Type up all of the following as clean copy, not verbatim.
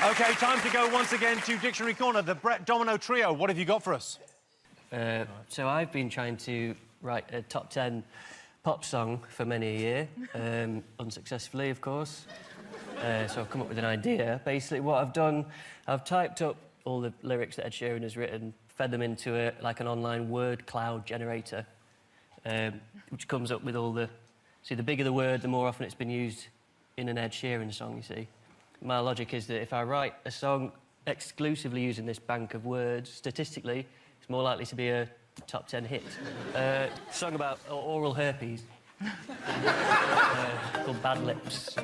OK, time to go once again to Dictionary Corner, the Brett Domino Trio. What have you got for us? So I've been trying to write a top 10 pop song for many a year, unsuccessfully, of course. So I've come up with an idea. Basically, what I've done, I've typed up all the lyrics that Ed Sheeran has written, fed them into an online word cloud generator, which comes up with all the... See, the bigger the word, the more often it's been used in an Ed Sheeran song, you see. My logic is that if I write a song exclusively using this bank of words, statistically, it's more likely to be a top 10 hit. Song about oral herpes. Called Bad Lips.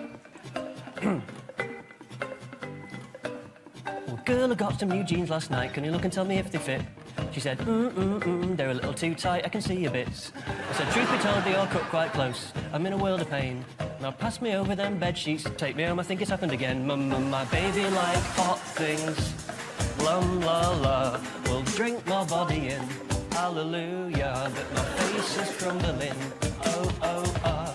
Well, girl, I got some new jeans last night. Can you look and tell me if they fit? She said, they're a little too tight, I can see your bits. I said, truth be told, they all cut quite close. I'm in a world of pain. Now pass me over them bed sheets, take me home, I think it's happened again. My baby like hot things. Blum la la, will drink my body in. Hallelujah, but my face is crumbling. Oh,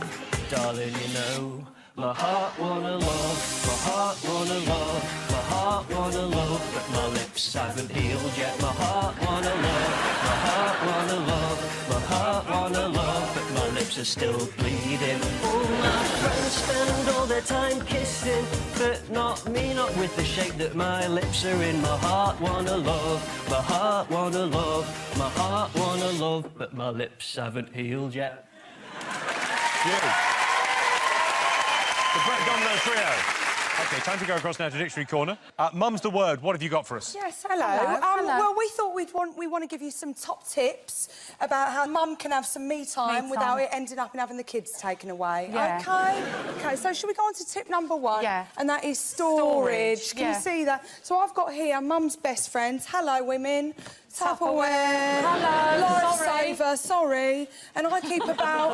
darling, you know. My heart wanna love, my heart wanna love, my heart wanna love, but my lips haven't healed yet. My heart wanna love, my heart wanna love, my heart wanna love, but my lips are still bleeding. All my friends spend all their time kissing, but not me, not with the shape that my lips are in. My heart wanna love, my heart wanna love, my heart wanna love, but my lips haven't healed yet. The Brett Domino Trio. OK, time to go across now to Dictionary Corner. Mum's the word. What have you got for us? Yes, hello. Hello. Well, we thought we want to give you some top tips about how Mum can have some me time without it ending up in having the kids taken away. Yeah. OK, so shall we go on to tip number one? Yeah. And that is storage. Can Yeah. you see that? So I've got here Mum's best friends. Hello, women. Tupperware. Hello. Lifesaver. Sorry. And I keep about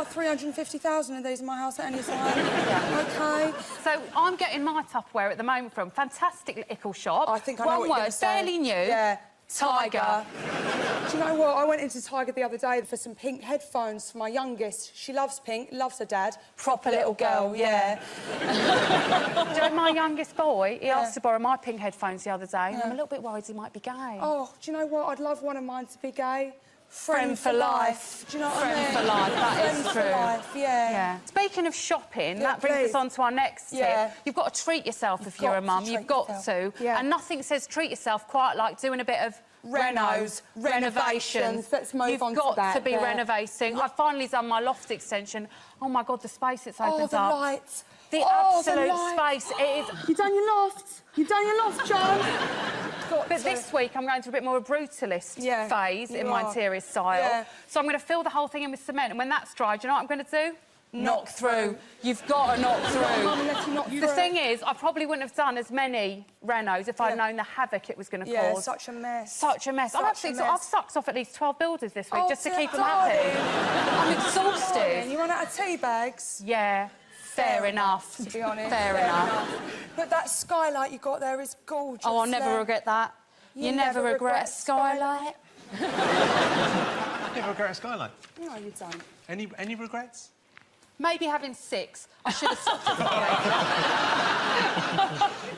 350,000 of these in my house at any time. OK. So I'm getting my Tupperware at the moment from fantastic little shop. I think I know what you're going to say. fairly new. Yeah. Tiger. Do you know what? I went into Tiger the other day for some pink headphones for my youngest. She loves pink, loves her dad. Proper little girl, yeah. Do you know my youngest boy? He asked to borrow my pink headphones the other day, and I'm a little bit worried he might be gay. Oh, do you know what? I'd love one of mine to be gay. Friend for life. Do you know what I mean? Friend for life, that is true. Friend for life, yeah. Speaking of shopping, Yeah, that brings please. us on to our next tip. Yeah. You've got to treat yourself if you're a mum. You've got to. Yeah. And nothing says treat yourself quite like doing a bit of renovations. Let's move on to You've got that. to be renovating. I've finally done my loft extension. Oh, my God, the space it's opened the up. lights. The Oh, the absolute lights. space. It is... You done your loft? You done your loft, John? But this week I'm going to a bit more a brutalist phase in my interior style. Yeah. So I'm going to fill the whole thing in with cement, and when that's dry, do you know what I'm going to do? Knock through. You've got to knock through. Mum, let you knock through. The thing is, I probably wouldn't have done as many renos if I'd known the havoc it was going to cause. Such a mess. Such a mess. I've sucked off at least 12 builders this week just to keep them darling. happy. I'm exhausted. Darling, you run out of tea bags? Yeah. Fair enough. To be honest. Fair enough. But that skylight you got there is gorgeous. Oh, I'll never regret that. You never regret a skylight. You never regret a skylight? No, you don't. Any regrets? Maybe having 6. I should have stopped at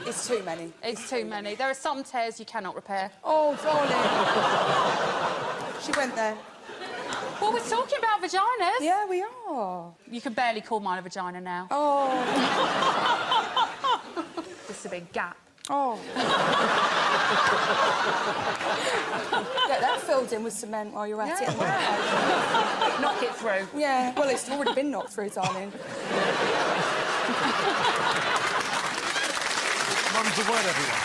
5. It's too many. It's too many. There are some tears you cannot repair. Oh, darling. She went there. Well, we're talking about vaginas. Yeah, we are. You can barely call mine a vagina now. Oh. Just a big gap. Oh. Get that filled in with cement while you're at it. Knock it through. Yeah, well, it's already been knocked through, darling. Mum's the word, everyone.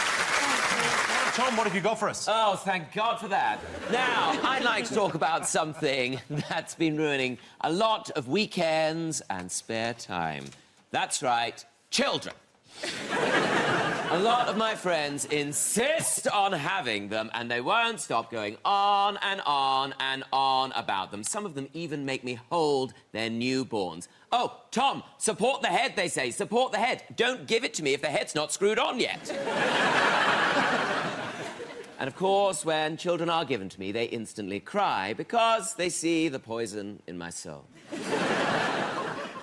Tom, what have you got for us? Oh, thank God for that. Now, I'd like to talk about something that's been ruining a lot of weekends and spare time. That's right, children. A lot of my friends insist on having them, and they won't stop going on and on and on about them. Some of them even make me hold their newborns. Oh, Tom, support the head, they say. Support the head. Don't give it to me if the head's not screwed on yet. And, of course, when children are given to me, they instantly cry because they see the poison in my soul.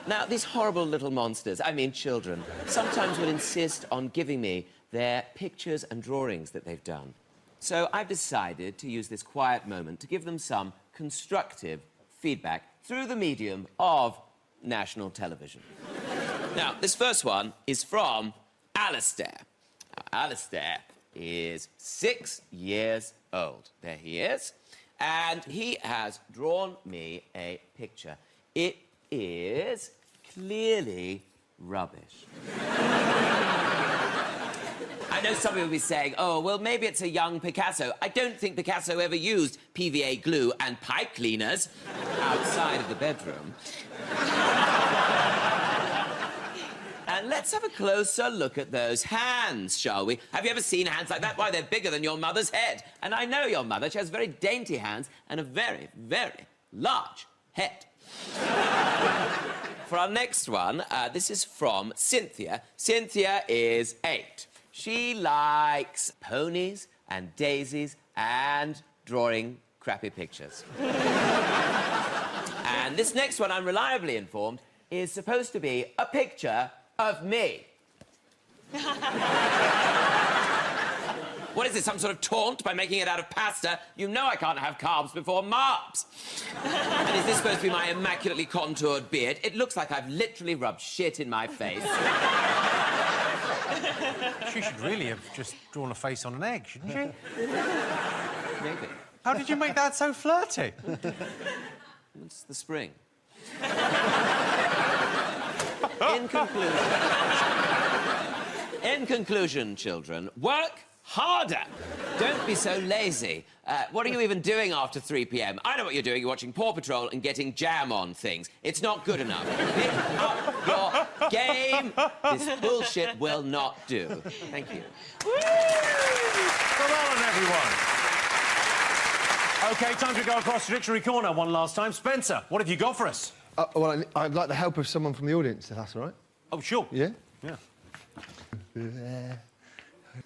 Now, these horrible little monsters, I mean children, sometimes will insist on giving me their pictures and drawings that they've done. So I've decided to use this quiet moment to give them some constructive feedback through the medium of national television. Now, this first one is from Alistair. Now, Alistair is 6 years old. There he is. And he has drawn me a picture. It is clearly rubbish. I know some people will be saying, oh, well, maybe it's a young Picasso. I don't think Picasso ever used PVA glue and pipe cleaners outside of the bedroom. And let's have a closer look at those hands, shall we? Have you ever seen hands like that? Why, they're bigger than your mother's head. And I know your mother. She has very dainty hands and a very, very large head. For our next one, this is from Cynthia. Cynthia is 8. She likes ponies and daisies and drawing crappy pictures. And this next one, I'm reliably informed, is supposed to be a picture of me. What is this, some sort of taunt by making it out of pasta? You know I can't have carbs before marbs. And is this supposed to be my immaculately contoured beard? It looks like I've literally rubbed shit in my face. She should really have just drawn a face on an egg, shouldn't she? Maybe. How did you make that so flirty? It's the spring. In conclusion, children, work harder. Don't be so lazy. What are you even doing after 3 p.m? I know what you're doing. You're watching Paw Patrol and getting jam on things. It's not good enough. Pick up your game. This bullshit will not do. Thank you. Come on, everyone. OK, time to go across the dictionary corner one last time. Spencer, what have you got for us? Well, I'd like the help of someone from the audience, if that's all right. Oh, sure. Yeah? Yeah.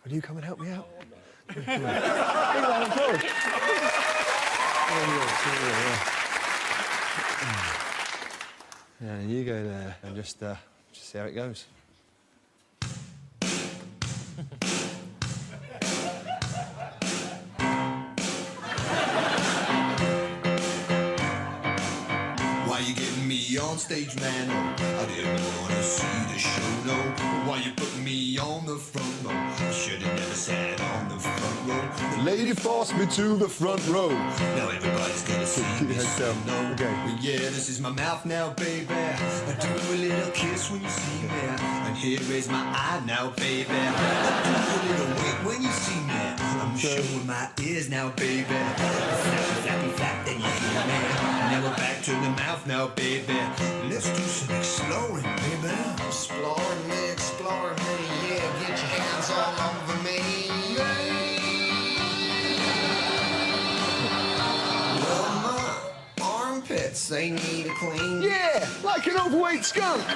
Will you come and help me out? Yeah, you go there and just see how it goes. Why you getting me on stage, man? Oh, I didn't wanna see the show, no. Why you putting me on the front row? I should've never sat on the front row. The lady forced me to the front row. Now everybody's gonna see me, so no. Okay. Well, yeah, this is my mouth now, baby. I do a little kiss when you see me. And here is my eye now, baby. I do a little wink when you see me. I'm showing my ears now, baby. Flappy, flappy, flap, then you hear me. Now we're back to the mouth now, baby. Let's do some exploring, baby. Exploring me, yeah. Get your hands all over me. Well, my armpits, they need a clean. Yeah, like an overweight skunk. My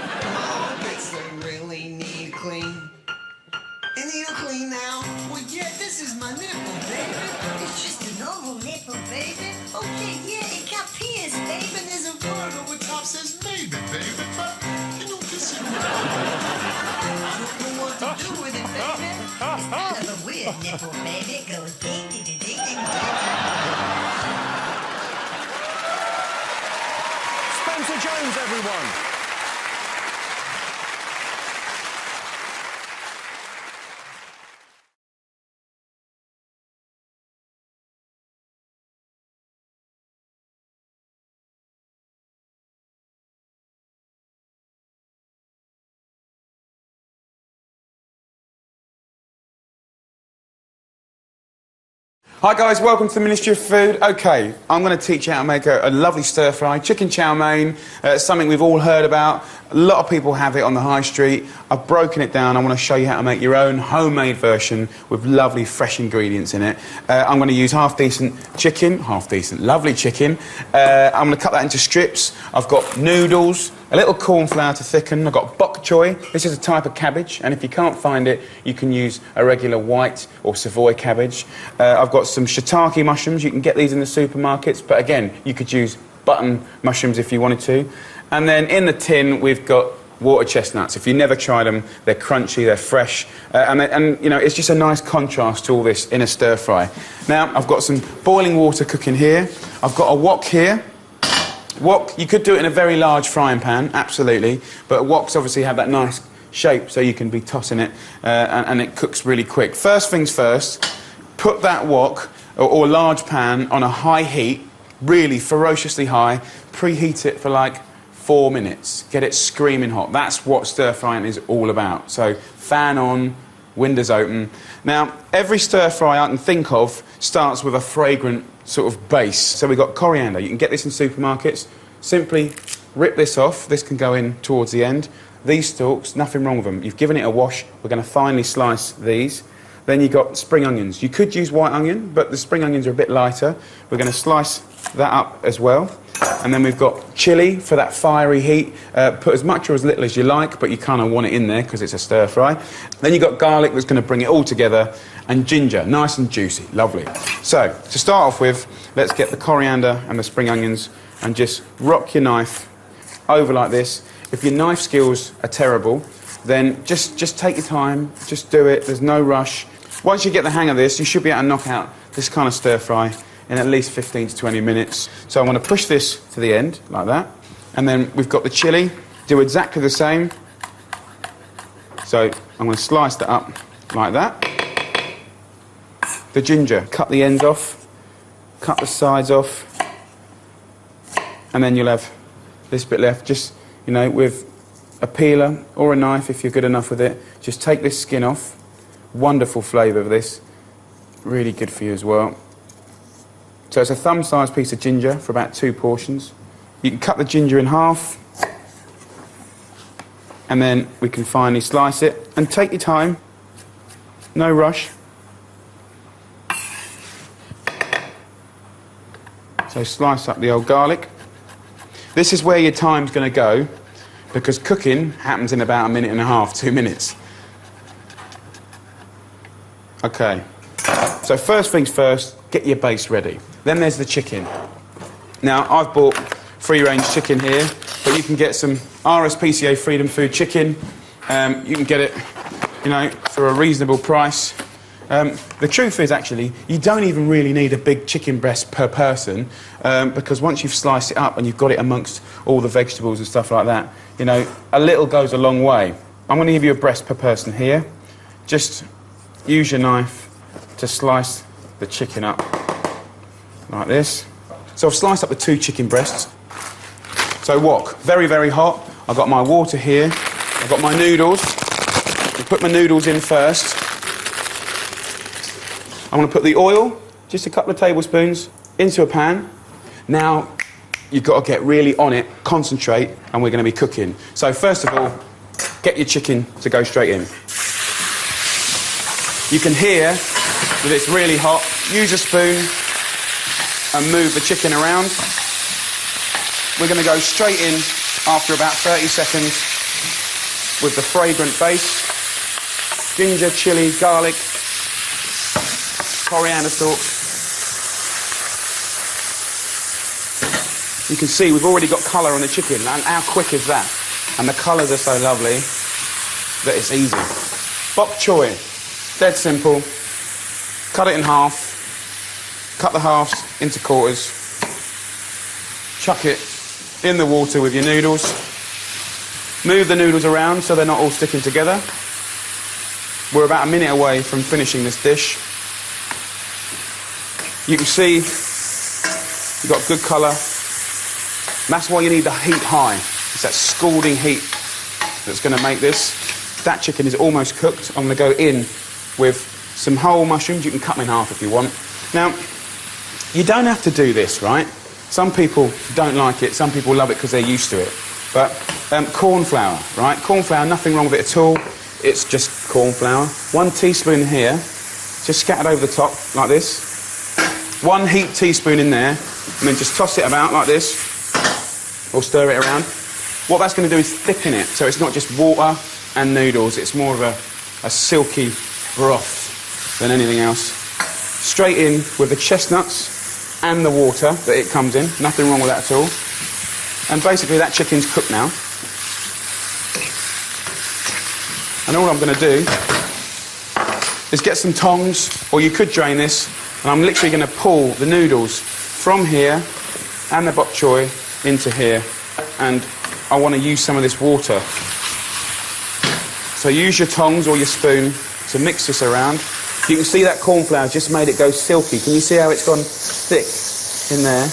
armpits, they really need a clean. They need a clean now. Well, yeah, this is my nipple, baby. It's just a normal nipple, baby. Okay, yeah, it got pierced, baby. And there's a word over top says maybe, baby, but you don't consider it. I don't know what to do with it, baby. It's kind of a weird nipple, baby. It goes ding, ding, ding, ding, ding, ding. Spencer Jones, everyone. Hi guys, welcome to the Ministry of Food. OK, I'm going to teach you how to make a lovely stir-fry chicken chow mein. Something we've all heard about. A lot of people have it on the high street. I've broken it down. I want to show you how to make your own homemade version with lovely fresh ingredients in it. I'm going to use half-decent chicken, lovely chicken. I'm going to cut that into strips. I've got noodles, a little corn flour to thicken. I've got bok choy. This is a type of cabbage, and if you can't find it, you can use a regular white or Savoy cabbage. I've got some shiitake mushrooms. You can get these in the supermarkets, but again, you could use button mushrooms if you wanted to. And then in the tin, we've got water chestnuts. If you never tried them, they're crunchy, they're fresh, and you know, it's just a nice contrast to all this in a stir fry. Now, I've got some boiling water cooking here. I've got a wok here. Wok, you could do it in a very large frying pan, absolutely, but woks obviously have that nice shape, so you can be tossing it, and it cooks really quick. First things first, put that wok or large pan on a high heat, really ferociously high, preheat it for like 4 minutes. Get it screaming hot. That's what stir frying is all about. So fan on, windows open. Now, every stir fry I can think of starts with a fragrant sort of base. So we've got coriander. You can get this in supermarkets. Simply rip this off. This can go in towards the end. These stalks, nothing wrong with them. You've given it a wash. We're going to finely slice these. Then you've got spring onions. You could use white onion, but the spring onions are a bit lighter. We're going to slice that up as well. And then we've got chilli for that fiery heat. Put as much or as little as you like, but you kind of want it in there because it's a stir fry. Then you've got garlic that's going to bring it all together, and ginger, nice and juicy, lovely. So, to start off with, let's get the coriander and the spring onions and just rock your knife over like this. If your knife skills are terrible, then just take your time, just do it, there's no rush. Once you get the hang of this, you should be able to knock out this kind of stir fry in at least 15 to 20 minutes. So I'm going to push this to the end, like that. And then we've got the chilli. Do exactly the same. So I'm going to slice that up like that. The ginger, cut the ends off, cut the sides off, and then you'll have this bit left. Just, you know, with a peeler or a knife, if you're good enough with it, just take this skin off. Wonderful flavour of this. Really good for you as well. So it's a thumb-sized piece of ginger for about 2 portions. You can cut the ginger in half, and then we can finally slice it. And take your time, no rush. So slice up the old garlic. This is where your time's going to go, because cooking happens in about 1.5 minutes, 2 minutes. OK. So first things first, get your base ready. Then there's the chicken. Now, I've bought free-range chicken here, but you can get some RSPCA Freedom Food chicken. You can get it, you know, for a reasonable price. The truth is, actually, you don't even really need a big chicken breast per person, because once you've sliced it up and you've got it amongst all the vegetables and stuff like that, you know, a little goes a long way. I'm going to give you a breast per person here. Just use your knife to slice the chicken up like this. So I've sliced up the 2 chicken breasts. So wok, very, very hot. I've got my water here. I've got my noodles. I'll put my noodles in first. I'm going to put the oil, just a couple of tablespoons, into a pan. Now, you've got to get really on it, concentrate, and we're going to be cooking. So first of all, get your chicken to go straight in. You can hear that it's really hot. Use a spoon and move the chicken around. We're going to go straight in after about 30 seconds with the fragrant base. Ginger, chilli, garlic, coriander stalks. You can see we've already got colour on the chicken, and how quick is that? And the colours are so lovely that it's easy. Bok choy, dead simple. Cut it in half, cut the halves into quarters, chuck it in the water with your noodles. Move the noodles around so they're not all sticking together. We're about 1 minute away from finishing this dish. You can see you've got good colour. That's why you need the heat high. It's that scalding heat that's going to make this. That chicken is almost cooked. I'm going to go in with some whole mushrooms. You can cut them in half if you want. Now, you don't have to do this, right? Some people don't like it. Some people love it because they're used to it. But corn flour, right? Corn flour, nothing wrong with it at all. It's just corn flour. 1 teaspoon here, just scattered over the top like this. 1 heaped teaspoon in there, and then just toss it about like this, or stir it around. What that's going to do is thicken it, so it's not just water and noodles. It's more of a silky broth than anything else. Straight in with the chestnuts and the water that it comes in. Nothing wrong with that at all. And basically that chicken's cooked now. And all I'm going to do is get some tongs, or you could drain this, and I'm literally going to pull the noodles from here and the bok choy into here, and I want to use some of this water. So use your tongs or your spoon to mix this around. You can see that corn flour just made it go silky. Can you see how it's gone thick in there?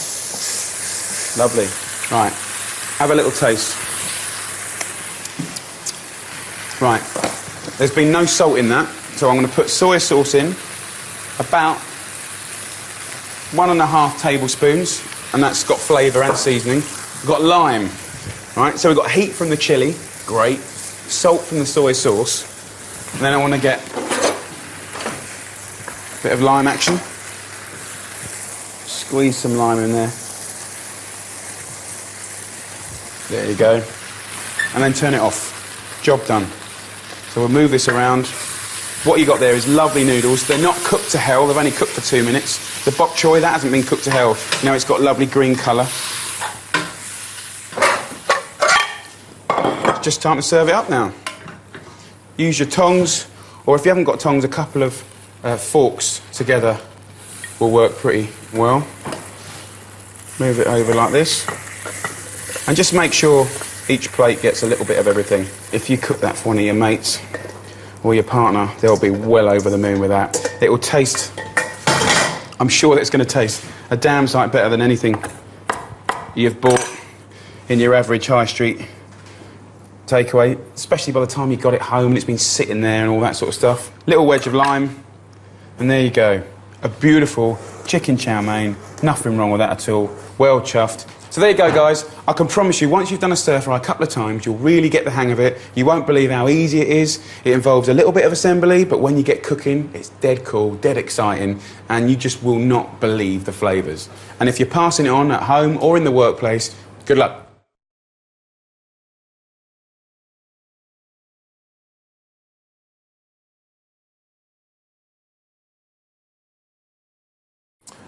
Lovely. Right, have a little taste. Right, there's been no salt in that, so I'm going to put soy sauce in, about 1.5 tablespoons, and that's got flavour and seasoning. We've got lime, right? So we've got heat from the chilli, great, salt from the soy sauce, and then I want to get a bit of lime action. Squeeze some lime in there. There you go. And then turn it off. Job done. So we'll move this around. What you got there is lovely noodles. They're not cooked to hell. They've only cooked for 2 minutes. The bok choy, that hasn't been cooked to hell. Now it's got lovely green colour. It's just time to serve it up now. Use your tongs, or if you haven't got tongs, a couple of forks together will work pretty well. Move it over like this. And just make sure each plate gets a little bit of everything. If you cook that for one of your mates or your partner, they'll be well over the moon with that. It will taste, I'm sure that it's going to taste a damn sight better than anything you've bought in your average high street takeaway, especially by the time you got it home and it's been sitting there and all that sort of stuff. Little wedge of lime, and there you go. A beautiful chicken chow mein, nothing wrong with that at all. Well chuffed. So there you go, guys. I can promise you, once you've done a stir-fry a couple of times, you'll really get the hang of it. You won't believe how easy it is. It involves a little bit of assembly, but when you get cooking, it's dead cool, dead exciting, and you just will not believe the flavours. And if you're passing it on at home or in the workplace, good luck.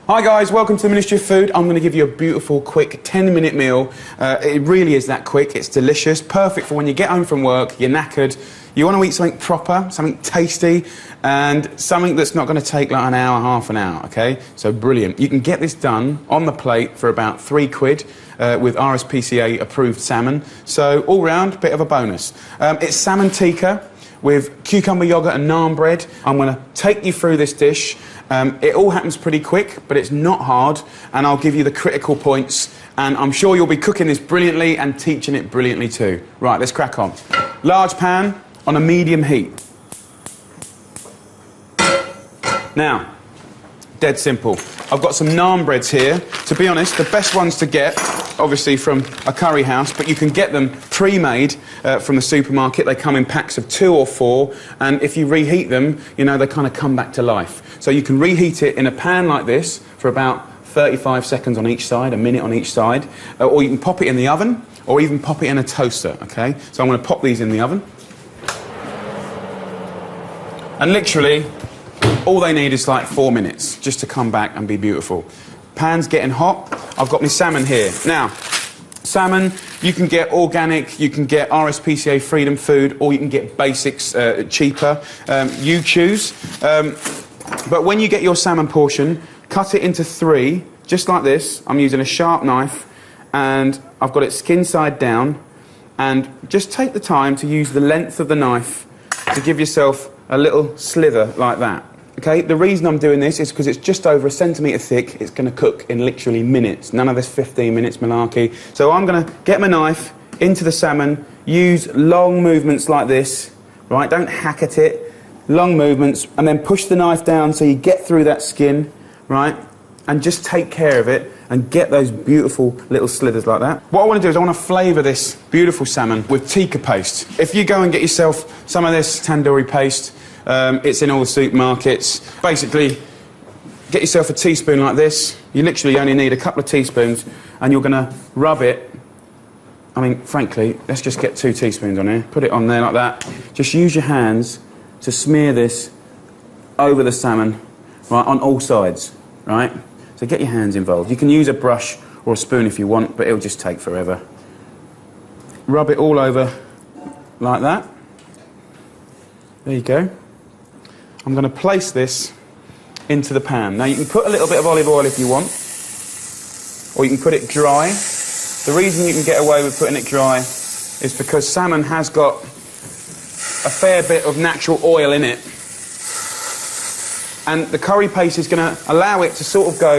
Hi guys, welcome to the Ministry of Food. I'm going to give you a beautiful, quick 10-minute meal. It really is that quick. It's delicious, perfect for when you get home from work, you're knackered, you want to eat something proper, something tasty, and something that's not going to take like an hour, half an hour, OK? So brilliant. You can get this done on the plate for about £3 with RSPCA approved salmon. So all round, bit of a bonus. It's salmon tikka with cucumber yoghurt and naan bread. I'm going to take you through this dish. It all happens pretty quick, but it's not hard, and I'll give you the critical points, and I'm sure you'll be cooking this brilliantly and teaching it brilliantly too. Right, let's crack on. Large pan on a medium heat. Now, dead simple. I've got some naan breads here. To be honest, the best ones to get, obviously from a curry house, but you can get them pre-made from the supermarket. They come in packs of 2 or 4, and if you reheat them, you know, they kind of come back to life. So you can reheat it in a pan like this for about 35 seconds on each side, a minute on each side, or you can pop it in the oven, or even pop it in a toaster, OK? So I'm going to pop these in the oven. And literally, all they need is like 4 minutes just to come back and be beautiful. Pan's getting hot. I've got my salmon here. Now, salmon, you can get organic, you can get RSPCA Freedom Food, or you can get basics cheaper. You choose. But when you get your salmon portion, cut it into 3, just like this. I'm using a sharp knife, and I've got it skin side down. And just take the time to use the length of the knife to give yourself a little slither like that. OK, the reason I'm doing this is because it's just over 1 centimetre thick. It's going to cook in literally minutes. None of this 15 minutes malarkey. So I'm going to get my knife into the salmon, use long movements like this, right? Don't hack at it. Long movements, and then push the knife down so you get through that skin, right? And just take care of it and get those beautiful little slithers like that. What I want to do is I want to flavour this beautiful salmon with tikka paste. If you go and get yourself some of this tandoori paste, it's in all the supermarkets. Basically, get yourself a teaspoon like this. You literally only need a couple of teaspoons, and you're going to rub it. I mean, frankly, let's just get 2 teaspoons on here. Put it on there like that. Just use your hands to smear this over the salmon, right, on all sides, right? So get your hands involved. You can use a brush or a spoon if you want, but it'll just take forever. rub it all over like that. There you go. I'm going to place this into the pan. Now, you can put a little bit of olive oil if you want, or you can put it dry. The reason you can get away with putting it dry is because salmon has got a fair bit of natural oil in it. And the curry paste is going to allow it to sort of go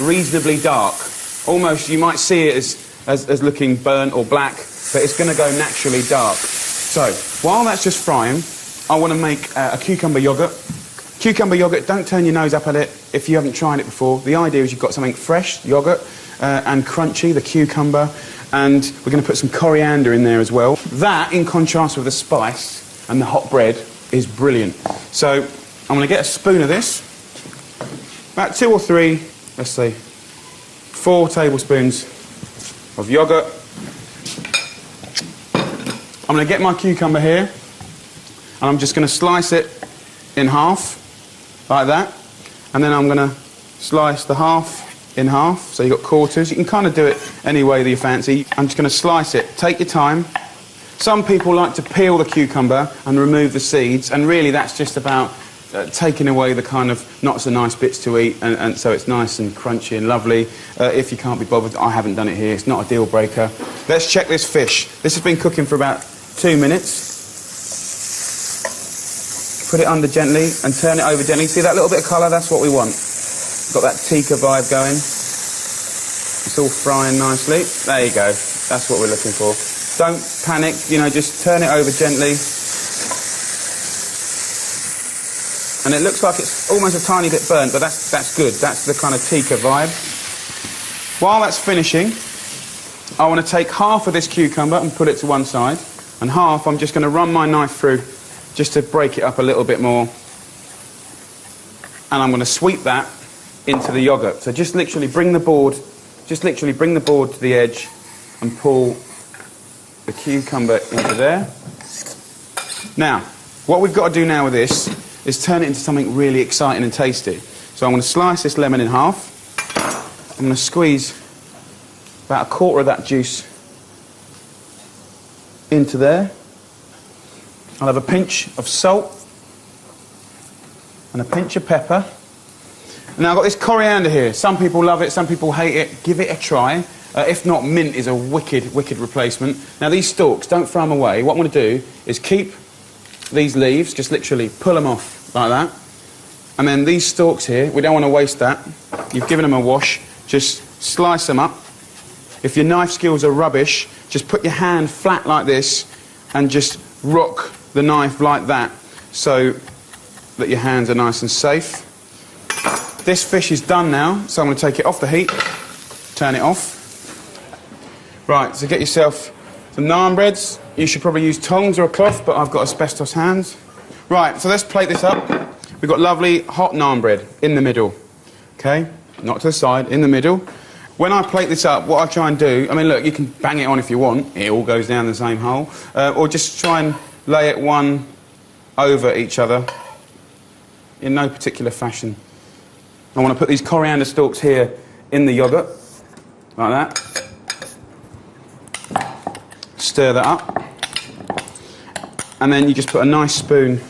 reasonably dark. Almost, you might see it as looking burnt or black, but it's going to go naturally dark. So, while that's just frying, I want to make a cucumber yoghurt. Cucumber yoghurt, don't turn your nose up at it if you haven't tried it before. The idea is you've got something fresh, yoghurt, and crunchy, the cucumber, and we're going to put some coriander in there as well. That, in contrast with the spice and the hot bread, is brilliant. So, I'm going to get a spoon of this, about 2 or 3, let's see, 4 tablespoons of yoghurt. I'm going to get my cucumber here, and I'm just going to slice it in half, like that. And then I'm going to slice the half in half, so you've got quarters. You can kind of do it any way that you fancy. I'm just going to slice it. Take your time. Some people like to peel the cucumber and remove the seeds, and really that's just about taking away the kind of not so nice bits to eat, and so it's nice and crunchy and lovely. If you can't be bothered, I haven't done it here. It's not a deal breaker. Let's check this fish. This has been cooking for about 2 minutes. Put it under gently and turn it over gently. See that little bit of colour? That's what we want. Got that tikka vibe going. It's all frying nicely. There you go. That's what we're looking for. Don't panic, you know, just turn it over gently. And it looks like it's almost a tiny bit burnt, but that's good. That's the kind of tikka vibe. While that's finishing, I want to take half of this cucumber and put it to one side, and half I'm just going to run my knife through just to break it up a little bit more. And I'm going to sweep that into the yoghurt. So just literally bring the board to the edge and pull the cucumber into there. Now, what we've got to do now with this is turn it into something really exciting and tasty. So I'm going to slice this lemon in half. I'm going to squeeze about 1/4 of that juice into there. I'll have a pinch of salt and a pinch of pepper. And now I've got this coriander here. Some people love it, some people hate it. Give it a try. If not, mint is a wicked, wicked replacement. Now these stalks, don't throw them away. What I'm going to do is keep these leaves, just literally pull them off like that. And then these stalks here, we don't want to waste that. You've given them a wash. Just slice them up. If your knife skills are rubbish, just put your hand flat like this and just rock the knife like that so that your hands are nice and safe. This fish is done now, so I'm going to take it off the heat, turn it off. Right, so get yourself some naan breads. You should probably use tongs or a cloth, but I've got asbestos hands. Right, so let's plate this up. We've got lovely hot naan bread in the middle, okay? Not to the side, in the middle. When I plate this up, what I try and do, I mean, look, you can bang it on if you want. It all goes down the same hole. Or just try and lay it one over each other in no particular fashion. I want to put these coriander stalks here in the yoghurt, like that. Stir that up. And then you just put a nice spoon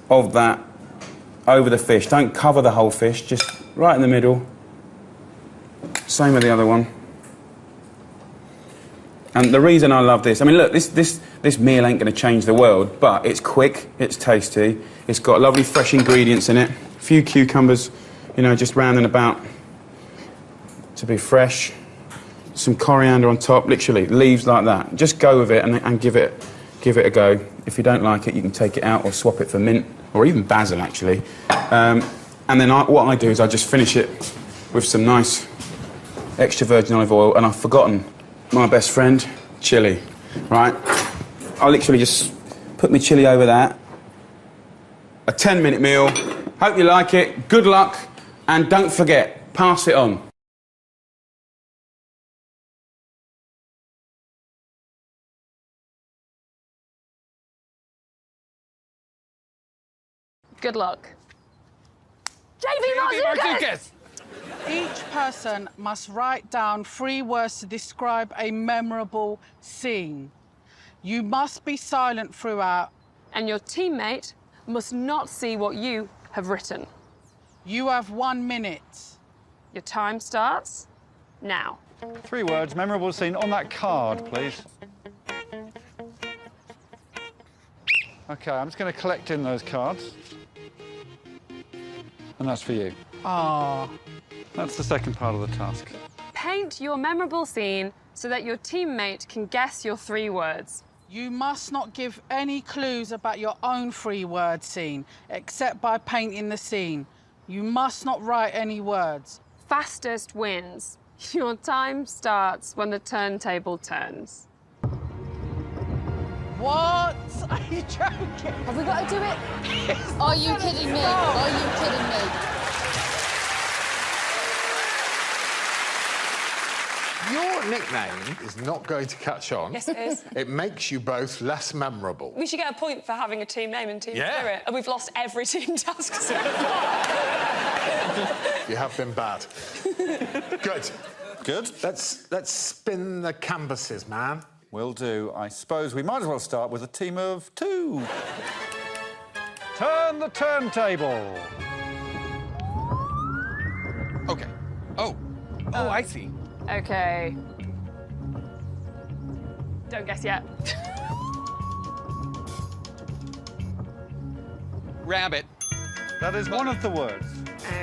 of that over the fish. Don't cover the whole fish, just right in the middle. Same with the other one. And the reason I love this, I mean, look, this meal ain't going to change the world, but it's quick, it's tasty, it's got lovely fresh ingredients in it. A few cucumbers, you know, just round and about to be fresh. Some coriander on top, literally, leaves like that. Just go with it and give it a go. If you don't like it, you can take it out or swap it for mint, or even basil, actually. And then what I do is I just finish it with some nice extra virgin olive oil, and I've forgotten my best friend, chilli, right? I'll literally just put my chilli over that. A 10-minute meal. Hope you like it. Good luck, and don't forget, pass it on. Good luck. JB Marzukas! Each person must write down 3 words to describe a memorable scene. You must be silent throughout. And your teammate must not see what you have written. You have 1 minute. Your time starts now. 3 words, memorable scene on that card, please. OK, I'm just going to collect in those cards. And that's for you. Ah. That's the second part of the task. Paint your memorable scene so that your teammate can guess your 3 words. You must not give any clues about your own 3-word scene, except by painting the scene. You must not write any words. Fastest wins. Your time starts when the turntable turns. What? Are you joking? Have we got to do it? Are you kidding me? Are you kidding me? Your nickname is not going to catch on. Yes, it is. It makes you both less memorable. We should get a point for having a team name and team spirit. And we've lost every team task so far. You have been bad. Good. Good. Let's spin the canvases, man. Will do. I suppose we might as well start with a team of 2. Turn the turntable. OK. Oh, I see. OK. Don't guess yet. Rabbit. That is one of the words.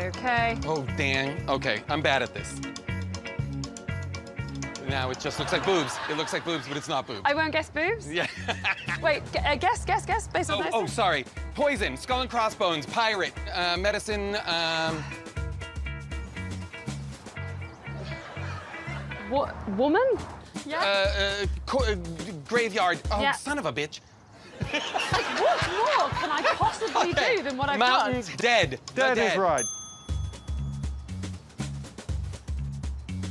OK. Oh, dang. OK, I'm bad at this. Now it just looks like boobs. It looks like boobs, but it's not boobs. I won't guess boobs? Yeah. Wait, guess, based on Oh, sorry. Poison, skull and crossbones, pirate, medicine, What? Woman? Yeah. Graveyard. Oh, Yeah. son of a bitch. What more can I possibly do than what I've Mountains, done? dead. Dead is right.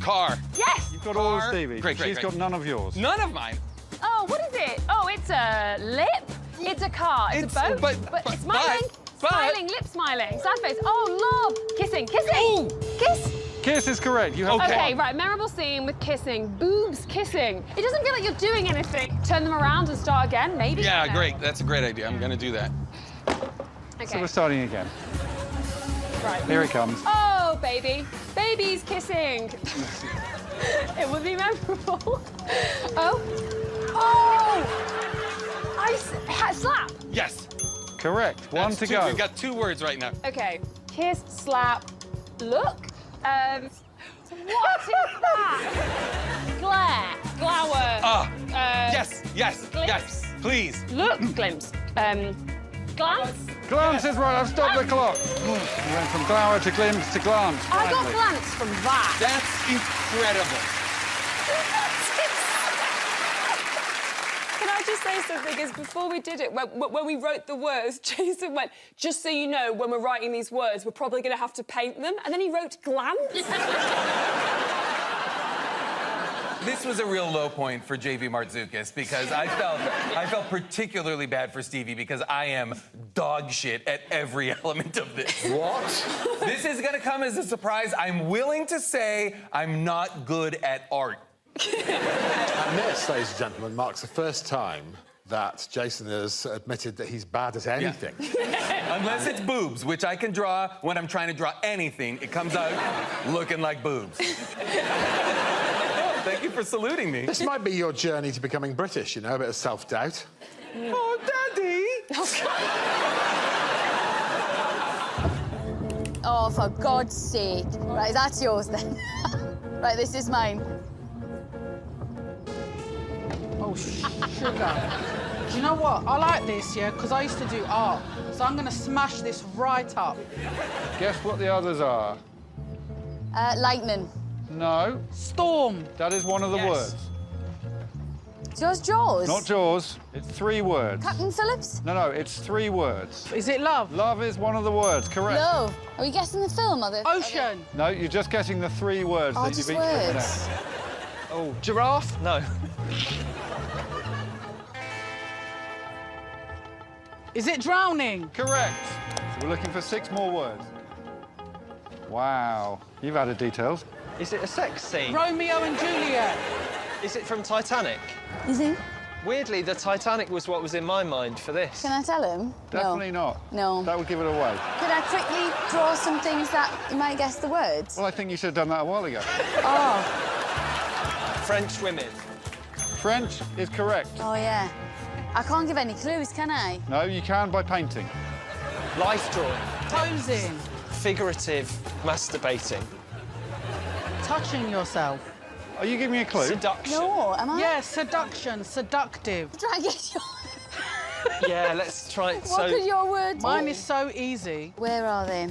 Car. Yes! You've got all of Stevie. Great, She's got none of yours. None of mine. Oh, what is it? Oh, it's a lip. It's a car. It's a boat. But it's smiling. but- Smiling, lip smiling. Sad face. Oh, love. Kissing. Kissing. Kiss. Kiss is correct. You have Okay, right. Memorable scene with kissing. Boobs kissing. It doesn't feel like you're doing anything. Turn them around and start again, maybe? Yeah, great. That's a great idea. I'm going to do that. Okay. So we're starting again. Right. Here it comes. Oh, baby. Babies kissing. It would be memorable. Oh. Oh! Slap. Yes. Correct. One That's to two. go. We've got 2 words right now. Okay. Kiss, slap, look. What is that? Glare. Glower. Yes. Glimpse. Yes. Please. Look. Glimpse. Glance. Glance is right. I've stopped the clock. We went from glower to glimpse to glance. I got finally. glance from that. That's incredible. Can I just say something? Because before we did it, when we wrote the words, Jason went, just so you know, when we're writing these words, we're probably going to have to paint them. And then he wrote glance. This was a real low point for JV Martzoukas because I felt particularly bad for Stevie because I am dog shit at every element of this. What? This is going to come as a surprise. I'm willing to say I'm not good at art. And this, ladies and gentlemen, marks the first time that Jason has admitted that he's bad at anything. Yeah. Unless it's boobs, which I can draw when I'm trying to draw anything. It comes out looking like boobs. Thank you for saluting me. This might be your journey to becoming British, you know, a bit of self-doubt. Oh, Daddy! Oh, for God's sake. Right, that's yours then. Right, this is mine. Oh, sugar. Do you know what? I like this, yeah, because I used to do art. So I'm going to smash this right up. Guess what the others are? Lightning. No. Storm. That is one of the words. Is yours Jaws? Not Jaws. It's 3 words. Captain Phillips? No, it's 3 words. Is it love? Love is one of the words, correct. Love. Are we guessing the film or the... Ocean. No, you're just guessing the 3 words that just you've each written words. out. Oh, giraffe? No. Is it drowning? Correct. So we're looking for 6 more words. Wow. You've added details. Is it a sex scene? Romeo and Juliet. Is it from Titanic? Is it? Weirdly, the Titanic was what was in my mind for this. Can I tell him? Definitely not. No. That would give it away. Could I quickly draw some things that you might guess the words? Well, I think you should have done that a while ago. Oh. French women. French is correct. Oh, yeah. I can't give any clues, can I? No, you can by painting. Life drawing. Posing. Figurative masturbating. Touching yourself. Are you giving me a clue? Seduction. No, am I? Yeah, seduction, seductive. Try and get your... Yeah, let's try it. What could your word be? Mine is so easy. Where are they?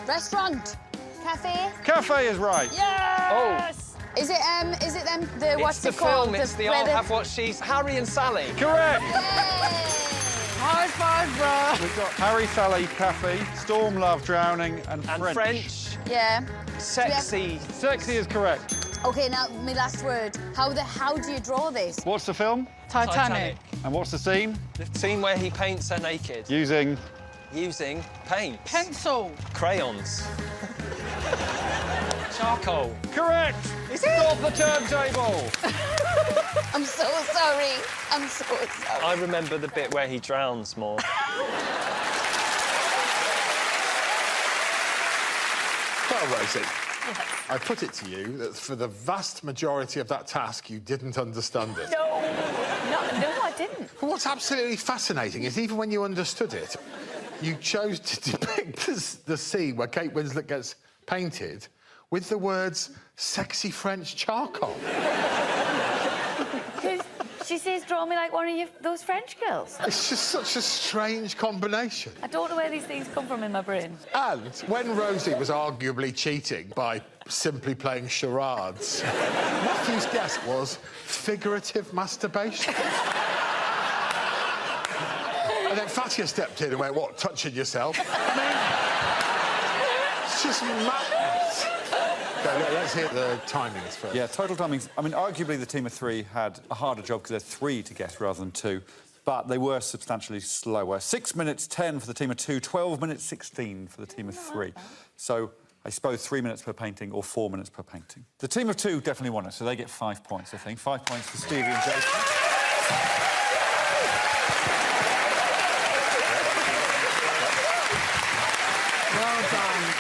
Restaurant. Cafe. Cafe is right. Yes! Is it them, the, what's It's the it called? film, it's the where I'll Have What She's... Harry and Sally. Correct. High five, bruh. We've got Harry, Sally, Cafe, Storm, Love, Drowning, and French. Yeah. Sexy. Sexy is correct. OK, now, my last word. How do you draw this? What's the film? Titanic. And what's the scene? The scene where he paints her naked. Using paint. Pencil. Crayons. Charcoal. Correct. Stop the turntable. I'm so sorry. I'm so sorry. I remember the bit where he drowns more. Well, Rosie, I put it to you that for the vast majority of that task, you didn't understand it. No, I didn't. But what's absolutely fascinating is even when you understood it, you chose to depict the scene where Kate Winslet gets painted with the words sexy French charcoal. Because she says, draw me like one of those French girls. It's just such a strange combination. I don't know where these things come from in my brain. And when Rosie was arguably cheating by simply playing charades, Matthew's guess was figurative masturbation. And then Fatia stepped in and went, what, touching yourself? I mean, it's just madness. Okay, let's hear the timings first. Yeah, total timings. I mean, arguably the team of three had a harder job because they're 3 to guess rather than 2, but they were substantially slower. 6 minutes 10 for the team of 2, 12 minutes 16 for the team of 3. So I suppose 3 minutes per painting or 4 minutes per painting. The team of 2 definitely won it, so they get 5 points, I think. 5 points for Stevie and Jason. Well done.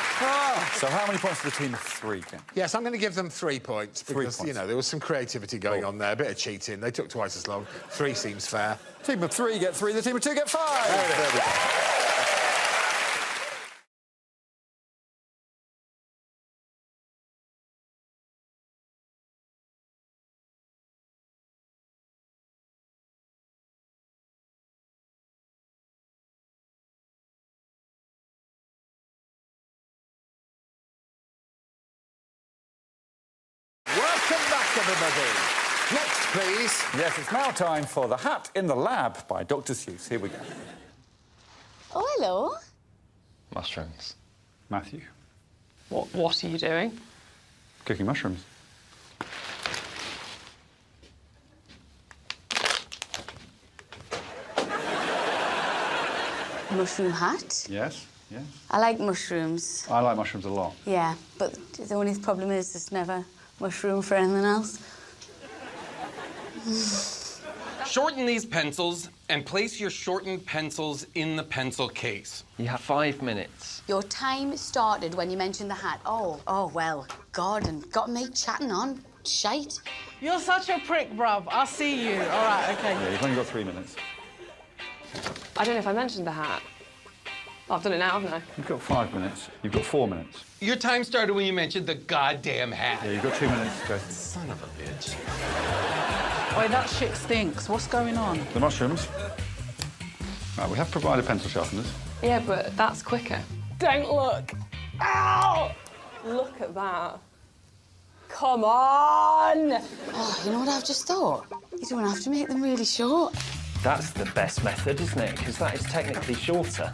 So how many points for the team of 3, Ken? Yes, I'm going to give them 3 points because, 3 points. you know, there was some creativity going on there, a bit of cheating. They took twice as long. 3 seems fair. Team of 3 get 3, the team of 2 get 5. There we go. Welcome back, everybody. Next, please. Yes, it's now time for The Hat in the Lab by Dr. Seuss. Here we go. Oh, hello. Mushrooms. Matthew. What are you doing? Cooking mushrooms. Mushroom hat. Yes, yes. I like mushrooms. I like mushrooms a lot. Yeah, but the only problem is there's never mushroom for anything else. Shorten these pencils and place your shortened pencils in the pencil case. You have 5 minutes. Your time started when you mentioned the hat. Oh, well, God, and got me chatting on. Shite. You're such a prick, bruv. I'll see you. All right, OK. Yeah, you've only got 3 minutes. I don't know if I mentioned the hat. Oh, I've done it now, haven't I? You've got 5 minutes. You've got 4 minutes. Your time started when you mentioned the goddamn hat. Yeah, you've got 2 minutes, Jason. Son of a bitch. Wait, that shit stinks. What's going on? The mushrooms. Right, we have provided pencil sharpeners. Yeah, but that's quicker. Don't look. Ow! Look at that. Come on! Oh, you know what I've just thought? You don't have to make them really short. That's the best method, isn't it? Because that is technically shorter.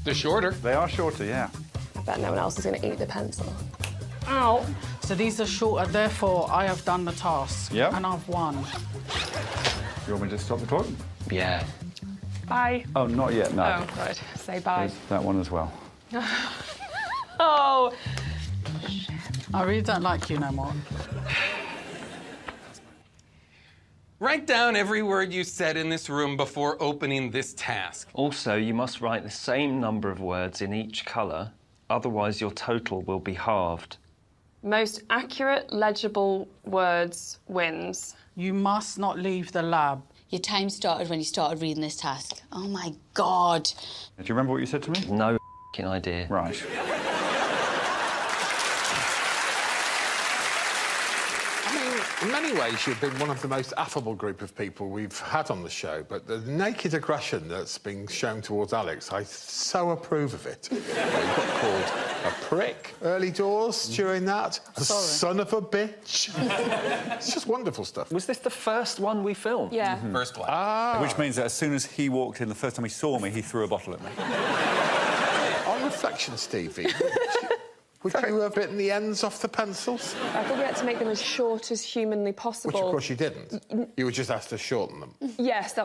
They're shorter. They are shorter, yeah. I bet no one else is going to eat the pencil. Ow! So these are shorter, therefore I have done the task. Yep. And I've won. You want me to stop the clock? Yeah. Bye. Oh, not yet, no. Oh, right. Say bye. There's that one as well. Oh. I really don't like you no more. Write down every word you said in this room before opening this task. Also, you must write the same number of words in each colour, otherwise your total will be halved. Most accurate, legible words wins. You must not leave the lab. Your time started when you started reading this task. Oh, my God. Do you remember what you said to me? No f***ing idea. Right. In many ways, you've been one of the most affable group of people we've had on the show, but the naked aggression that's been shown towards Alex, I so approve of it. You got called a prick early doors during that, a son of a bitch. It's just wonderful stuff. Was this the first one we filmed? Yeah. First one. Which means that as soon as he walked in, the first time he saw me, he threw a bottle at me. On reflection, Stevie, would you have bitten the ends off the pencils? I thought we had to make them as short as humanly possible. Which, of course, you didn't. You were just asked to shorten them. Yes,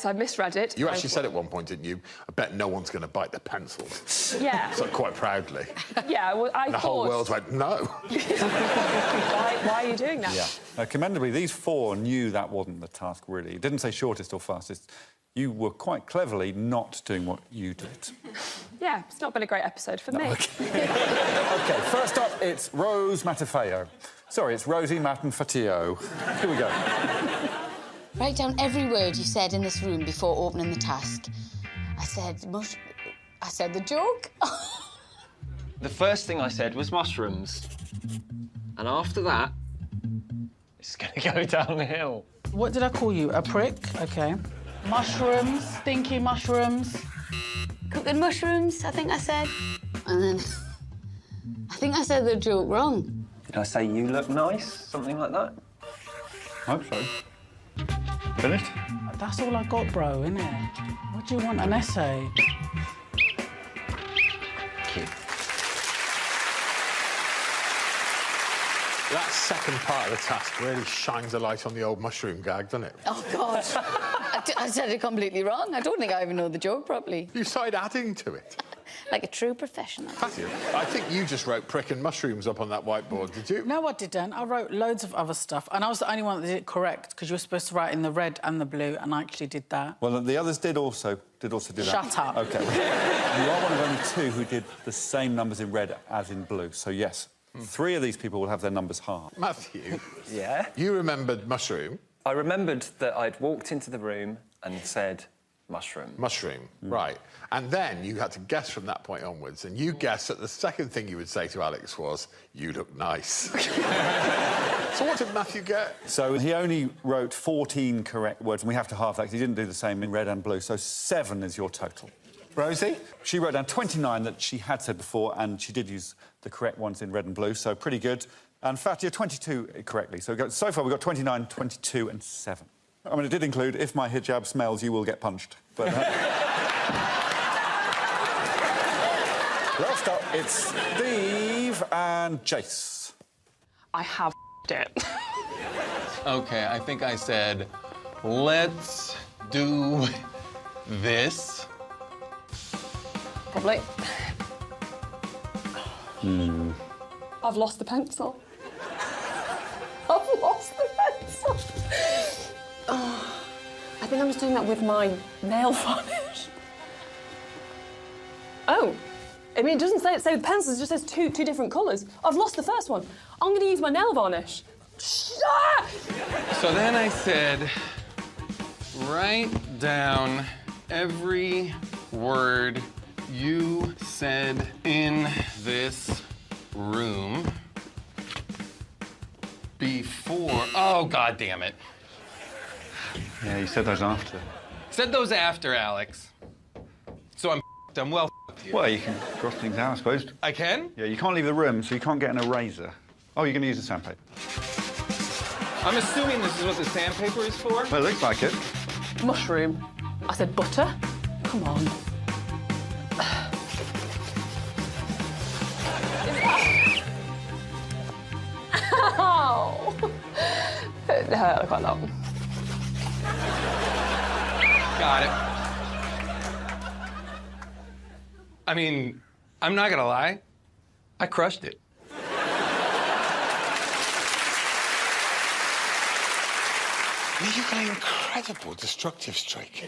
I misread it. You actually said at one point, didn't you? I bet no one's going to bite the pencils. Yeah. So quite proudly. Yeah, well, I And the thought... whole world went, no. Why are you doing that? Yeah. Commendably, these four knew that wasn't the task, really. It didn't say shortest or fastest. You were quite cleverly not doing what you did. Yeah, it's not been a great episode for me. OK, first up, it's Rose Matafeo. Sorry, it's Rosie Matanfatio. Here we go. Write down every word you said in this room before opening the task. I said the joke. The first thing I said was mushrooms. And after that, it's going to go downhill. What did I call you? A prick? OK. Mushrooms, stinky mushrooms. Cooking mushrooms, I think I said. And then I think I said the joke wrong. Did I say you look nice? Something like that? I hope so. Finished? That's all I got, bro, innit? What do you want, an essay? Cute. That second part of the task really shines a light on the old mushroom gag, doesn't it? Oh, God. I said it completely wrong. I don't think I even know the joke properly. You started adding to it. Like a true professional. I think you just wrote prick and mushrooms up on that whiteboard, did you? No, I didn't. I wrote loads of other stuff, and I was the only one that did it correct, because you were supposed to write in the red and the blue, and I actually did that. Well, the others did also do that. Shut up. OK. You are one of only two who did the same numbers in red as in blue, so yes. 3 of these people will have their numbers halved. Matthew. Yeah? You remembered mushroom. I remembered that I'd walked into the room and said mushroom. Mushroom, right. And then you had to guess from that point onwards, and you guessed that the second thing you would say to Alex was, you look nice. So what did Matthew get? So he only wrote 14 correct words, and we have to halve that because he didn't do the same in red and blue, so 7 is your total. Rosie? She wrote down 29 that she had said before, and she did use the correct ones in red and blue, so pretty good. And Fatia, 22 correctly. So far we've got 29, 22 and 7. I mean, it did include, if my hijab smells, you will get punched. But... Last up, it's Steve and Jace. I have it. OK, I think I said, let's do this. Probably. I've lost the pencil. I've lost the pencil. Oh, I think I'm just doing that with my nail varnish. Oh. I mean, it doesn't say the pencils, it just says two different colours. I've lost the first one. I'm going to use my nail varnish. So then I said, write down every word you said in this room before... Oh, God damn it. Yeah, you said those after. Said those after, Alex. So I'm well here. Well, you can cross things out, I suppose. I can? Yeah, you can't leave the room, so you can't get an eraser. Oh, you're going to use the sandpaper. I'm assuming this is what the sandpaper is for? Well, it looks like it. Mushroom. I said butter. Come on. Ow! It hurt quite a lot. Got it. I mean, I'm not gonna lie, I crushed it. You got an incredible destructive streak.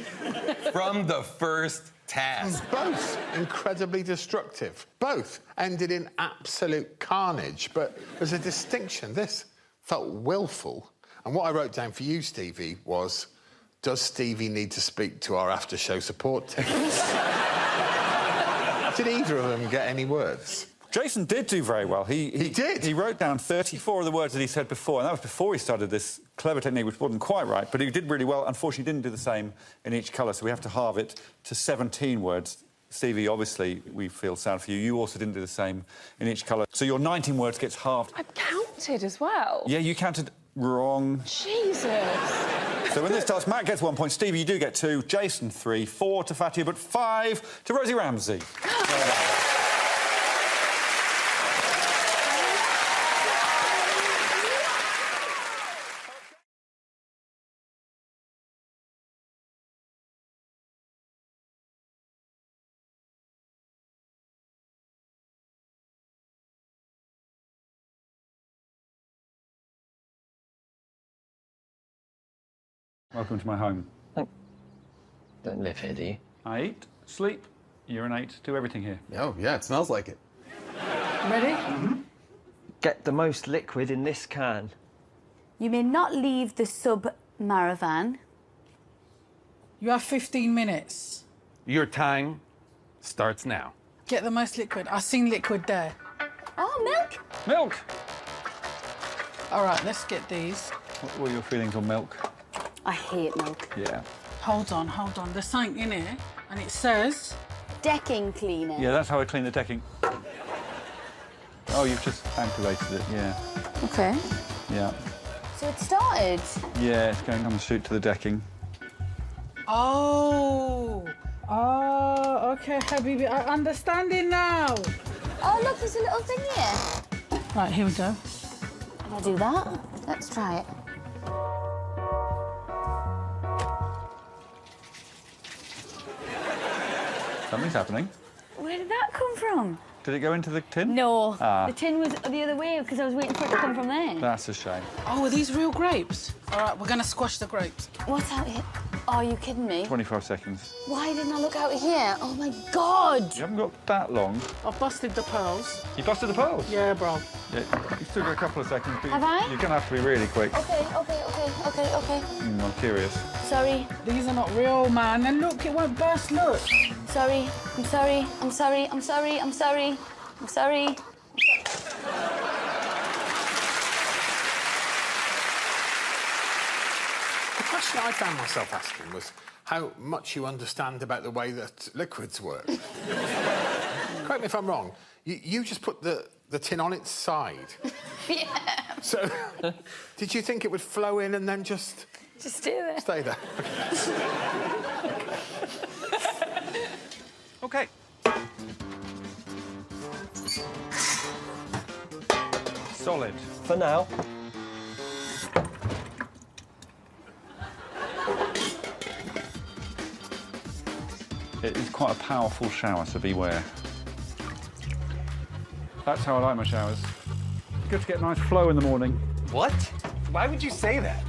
From the first task. Both incredibly destructive. Both ended in absolute carnage, but there's a distinction. This felt willful. And what I wrote down for you, Stevie, was, does Stevie need to speak to our after-show support team? Did either of them get any words? Jason did do very well. He did? He wrote down 34 of the words that he said before, and that was before he started this clever technique, which wasn't quite right, but he did really well. Unfortunately, he didn't do the same in each colour, so we have to halve it to 17 words. Stevie, obviously, we feel sad for you. You also didn't do the same in each colour. So your 19 words gets halved. I've counted as well. Yeah, you counted wrong. Jesus. So in this task, Matt gets 1 point, Stevie, you do get 2, Jason 3, 4 to Fatia, but 5 to Rosie Ramsey. Welcome to my home. Don't live here, do you? I eat, sleep, urinate, do everything here. Oh, yeah, it smells like it. Ready? Get the most liquid in this can. You may not leave the sub-maravan. You have 15 minutes. Your time starts now. Get the most liquid. I seen liquid there. Oh, milk. Milk! All right, let's get these. What were your feelings on milk? I hate milk. Yeah. Hold on, hold on. There's something in here, and it says... Decking cleaner. Yeah, that's how I clean the decking. Oh, you've just activated it, yeah. Okay. Yeah. So it started. Yeah, it's going on the shoot to the decking. Oh. Oh, okay, Habibi. I understand it now. Oh, look, there's a little thing here. Right, here we go. Can I do that? Let's try it. Something's happening. Where did that come from? Did it go into the tin? No. Ah. The tin was the other way because I was waiting for it to come from there. That's a shame. Oh, are these real grapes? All right, we're going to squash the grapes. What's out here? Oh, are you kidding me? 25 seconds. Why didn't I look out here? Oh, my God. You haven't got that long. I've busted the pearls. You busted the pearls? Yeah, bro. Yeah, you've still got a couple of seconds. But Have I? You're going to have to be really quick. Okay. I'm curious. Sorry. These are not real, man. And look, it won't burst, look. Sorry. I'm sorry. I'm sorry. I'm sorry. I'm sorry. I'm sorry. The question I found myself asking was how much you understand about the way that liquids work. Correct me if I'm wrong. You just put the tin on its side. Yeah. So, did you think it would flow in and then just stay there? Stay there. OK. Solid. For now. It is quite a powerful shower, so beware. That's how I like my showers. Good to get a nice flow in the morning. What? Why would you say that?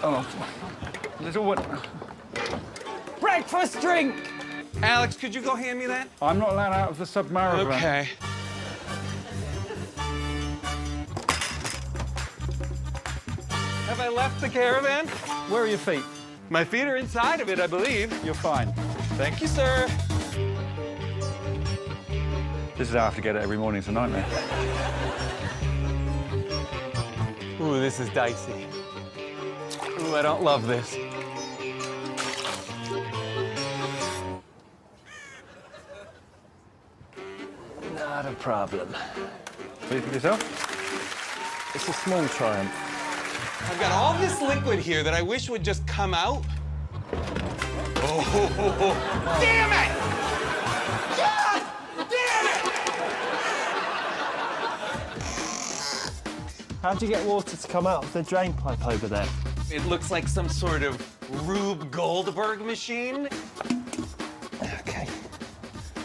Oh. Little one. Breakfast drink! Alex, could you go hand me that? I'm not allowed out of the submariner. Okay. Have I left the caravan? Where are your feet? My feet are inside of it, I believe. You're fine. Thank you, sir. This is how I have to get it every morning. It's a nightmare. Ooh, this is dicey. Ooh, I don't love this. Not a problem. What do you think yourself? It's a small triumph. I've got all this liquid here that I wish would just come out. Oh, damn it! God damn it! How do you get water to come out of the drain pipe over there? It looks like some sort of Rube Goldberg machine. OK.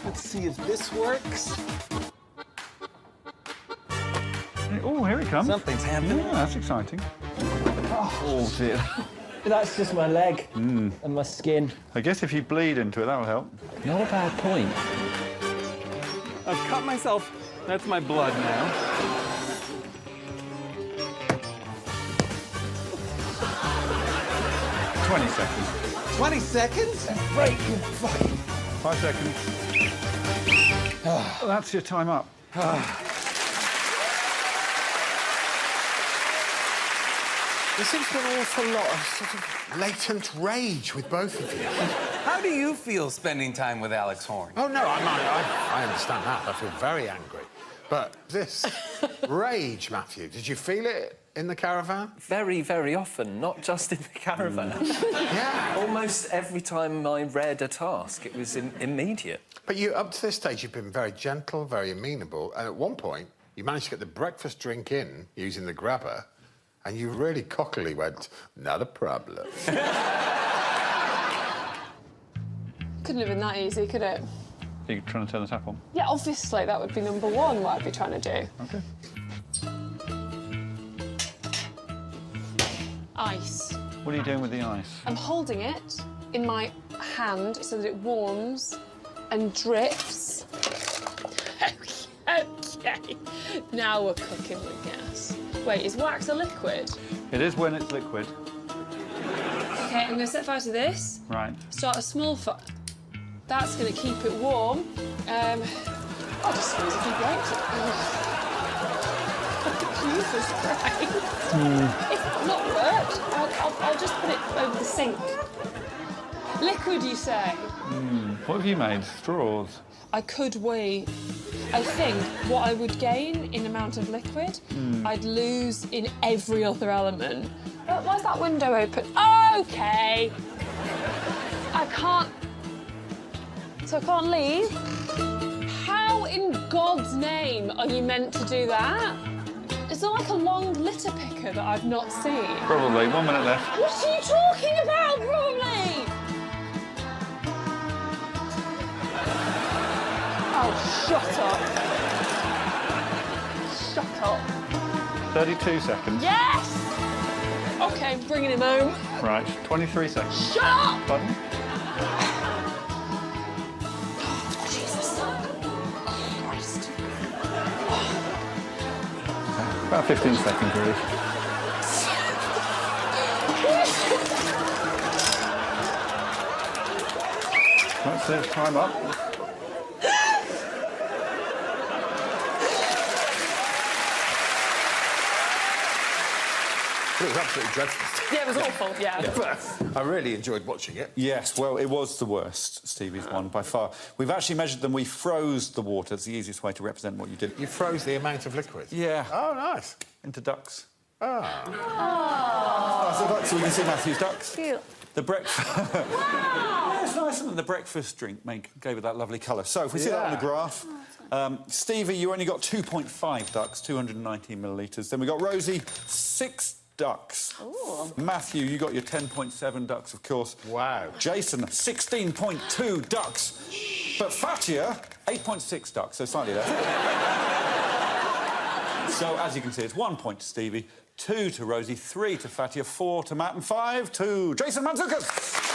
Let's see if this works. Oh, here it comes. Something's happening. Yeah, that's exciting. Oh, dear. That's just my leg and my skin. I guess if you bleed into it, that'll help. Not a bad point. I've cut myself. That's my blood now. $20 seconds. 20 seconds? Break. 5 seconds. Well, that's your time up. There seems to be an awful lot of sort of latent rage with both of you. How do you feel spending time with Alex Horne? Oh, no, I understand that. I feel very angry. But this rage, Matthew, did you feel it in the caravan? Very, very often, not just in the caravan. Yeah. Almost every time I read a task, it was immediate. But you, up to this stage, you've been very gentle, very amenable, and at one point, you managed to get the breakfast drink in using the grabber, and you really cockily went, not a problem. Couldn't have been that easy, could it? Are you trying to turn the tap on? Yeah, obviously, that would be number one, what I'd be trying to do. OK. Ice. What are you doing with the ice? I'm holding it in my hand so that it warms and drips. OK. Now we're cooking with gas. Wait, is wax a liquid? It is when it's liquid. OK, I'm going to set fire to this. Right. Start a small fire. That's going to keep it warm. I'll just squeeze a few grapes. Jesus Christ. If it's not worked, I'll just put it over the sink. Liquid, you say? What have you made? Straws? I could weigh. I think what I would gain in amount of liquid, I'd lose in every other element. Why's that window open? OK. I can't... So I can't leave? How in God's name are you meant to do that? Is there like a long litter picker that I've not seen? Probably. 1 minute left. What are you talking about, probably? Oh, shut up. Shut up. 32 seconds. Yes! OK, bringing him home. Right, 23 seconds. Shut up! Pardon? About 15 seconds, really. That's it, time up. It was absolutely dreadful. Yeah, it was awful, yeah. I really enjoyed watching it. Yes, well, it was the worst, Stevie's one, by far. We've actually measured them. We froze the water. It's the easiest way to represent what you did. You froze the amount of liquid? Yeah. Oh, nice. Into ducks. Ah. Oh, so ducks, so we can see Matthew's ducks. Cute. The breakfast... Yeah, it's nice, and the breakfast drink gave it that lovely colour. So, if we see that on the graph... Stevie, you only got 2.5 ducks, 219 millilitres. Then we got Rosie, 6 ducks. Ooh. Matthew, you got your 10.7 ducks, of course. Wow. Jason, 16.2 ducks. But Fatia, 8.6 ducks, so slightly less. So, as you can see, it's 1 point to Stevie, 2 to Rosie, 3 to Fatia, 4 to Matt, and 5 to Jason Mantzoukas.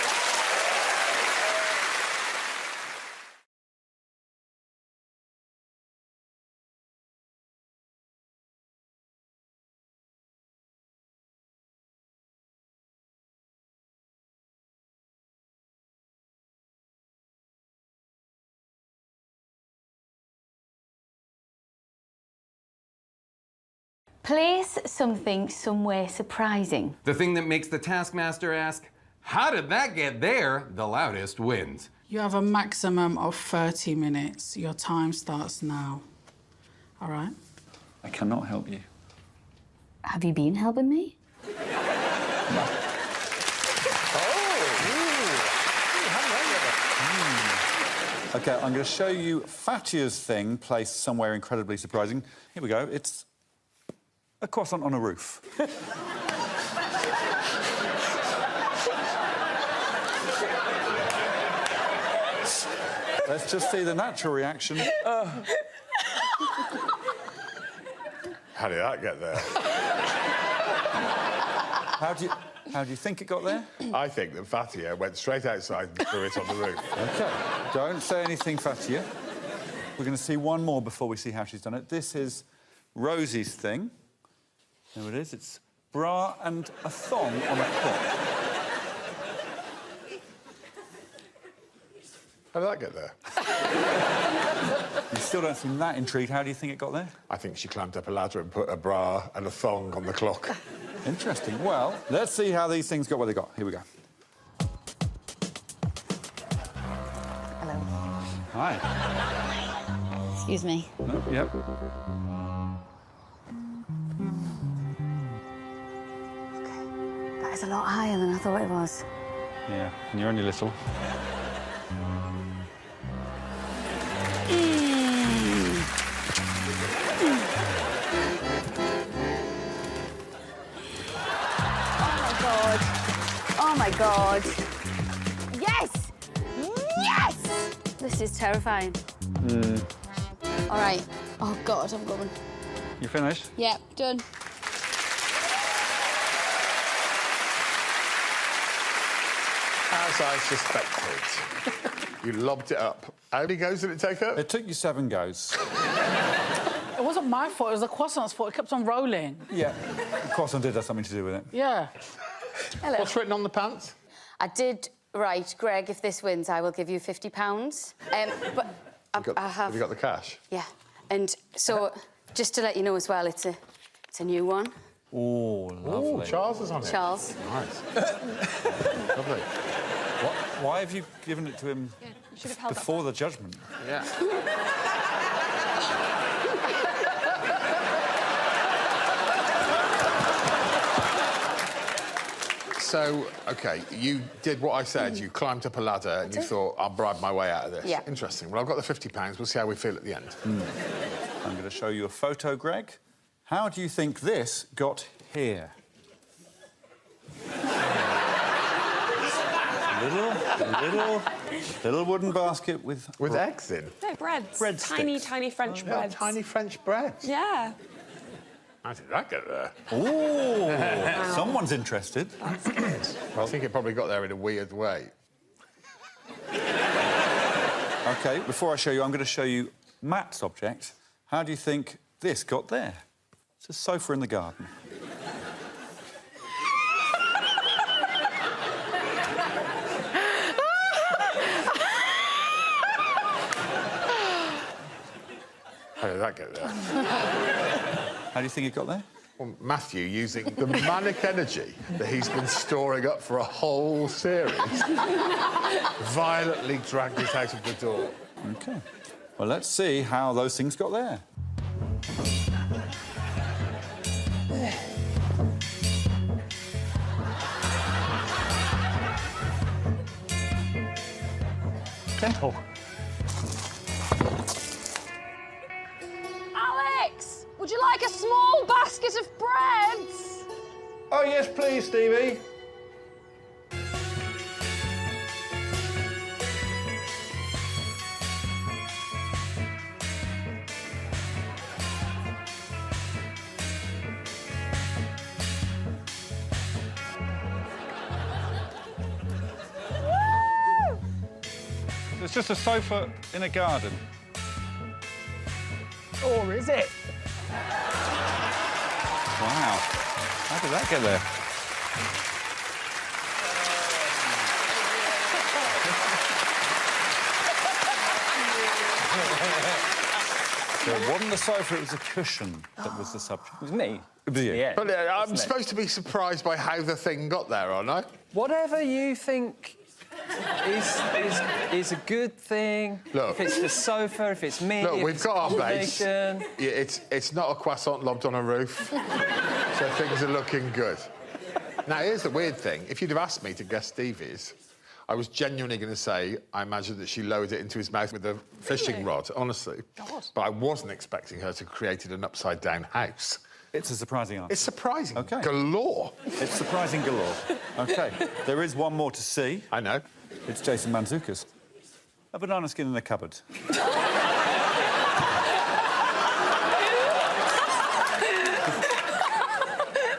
Place something somewhere surprising. The thing that makes the Taskmaster ask, how did that get there? The loudest wins. You have a maximum of 30 minutes. Your time starts now. All right? I cannot help you. Have you been helping me? OK, I'm going to show you Fatia's thing placed somewhere incredibly surprising. Here we go. It's A croissant on a roof. Let's just see the natural reaction. How did that get there? How do you think it got there? I think that Fatia went straight outside and threw it on the roof. OK. Don't say anything, Fatia. We're going to see one more before we see how she's done it. This is Rosie's thing. There it is. It's bra and a thong on a clock. How did that get there? You still don't seem that intrigued. How do you think it got there? I think she climbed up a ladder and put a bra and a thong on the clock. Interesting. Well, let's see how these things got where they got. Here we go. Hello. Hi. Excuse me. No, yep. That is a lot higher than I thought it was. Yeah, and you're only little. Oh my god. Yes! Yes! This is terrifying. All right. Oh god, I'm going. You finished? Yeah, done. As I suspected, you lobbed it up. How many goes did it take up? It took you 7 goes. It wasn't my fault, it was the croissant's fault. It kept on rolling. Yeah. The croissant did have something to do with it. Yeah. Hello. What's written on the pants? I did write, Greg, if this wins, I will give you £50. But I have... Have you got the cash? Yeah. And so, just to let you know as well, it's a new one. Oh, lovely. Ooh, Charles is on it. Charles. Nice. Lovely. Why have you given it to him before the judgment? Yeah. So, OK, you did what I said. You climbed up a ladder and you thought, I'll bribe my way out of this. Yeah. Interesting. Well, I've got the £50. We'll see how we feel at the end. I'm going to show you a photo, Greg. How do you think this got here? little wooden basket with eggs in. No, breads. Breadsticks. Tiny, tiny French breads. Tiny French breads. Yeah. How did that get there? Oh, someone's interested. Well, I think it probably got there in a weird way. OK, before I show you, I'm going to show you Matt's object. How do you think this got there? It's a sofa in the garden. How did that get there? How do you think it got there? Well, Matthew, using the manic energy that he's been storing up for a whole series, violently dragged it out of the door. OK. Well, let's see how those things got there. Simple. Alex, would you like a small basket of breads? Oh, yes, please, Stevie. It's just a sofa in a garden. Or is it? Wow. How did that get there? So it wasn't the sofa, it was a cushion that was the subject. It was me. It was you. Yeah. But I'm supposed to be surprised by how the thing got there, aren't I? Whatever you think is a good thing. Look. If it's the sofa, if it's me, Look, if we've it's got our base. combination. Yeah, it's not a croissant lobbed on a roof, so things are looking good. Now, here's the weird thing. If you'd have asked me to guess Stevie's, I was genuinely going to say I imagine that she lowered it into his mouth with a fishing rod, honestly. God. But I wasn't expecting her to have created an upside-down house. It's a surprising answer. It's surprising. Okay. Galore. It's surprising galore. OK, there is one more to see. I know. It's Jason Mantzoukas. A banana skin in the cupboard.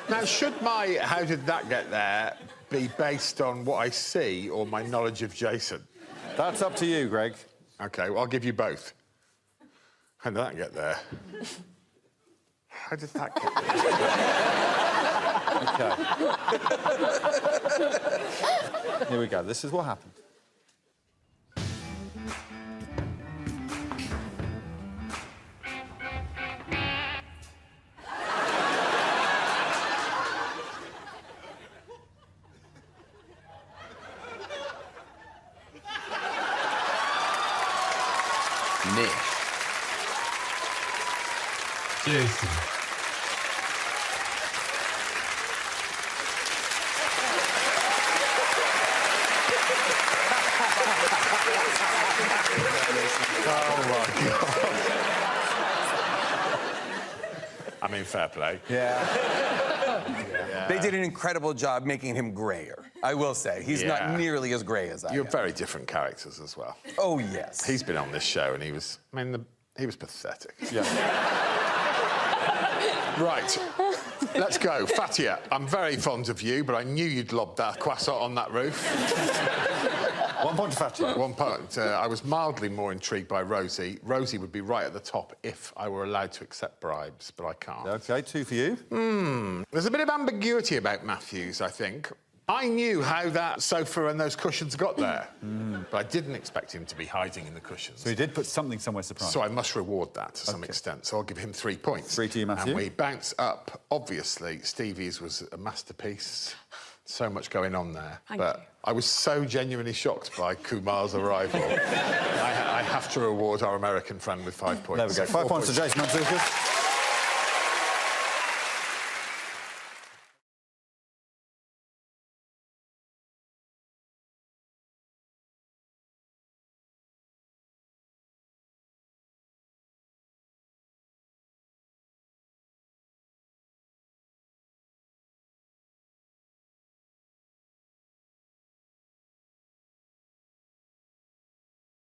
Now, should my "how did that get there" be based on what I see or my knowledge of Jason? That's up to you, Greg. OK, well, I'll give you both. How did that get there? How did that get there? OK. Here we go. This is what happened. Nick. Jason. I mean, fair play. Yeah. They did an incredible job making him grayer, I will say. He's not nearly as grey as I am. You're very different characters as well. Oh, yes. He's been on this show and he was, I mean, he was pathetic. Yeah. Right, let's go. Fatia, I'm very fond of you, but I knew you'd lob that croissant on that roof. 1 point to Fatia. 1 point. I was mildly more intrigued by Rosie. Rosie would be right at the top if I were allowed to accept bribes, but I can't. OK, 2 for you. There's a bit of ambiguity about Matthews, I think. I knew how that sofa and those cushions got there, but I didn't expect him to be hiding in the cushions. So he did put something somewhere surprising. So I must reward that to some extent. So I'll give him 3 points. 3 to you, Matthew. And we bounce up. Obviously, Stevie's was a masterpiece. So much going on there. Thank but you. I was so genuinely shocked by Kumar's arrival. I have to reward our American friend with 5 points. There we go. 5 points to Jason Mantzoukas.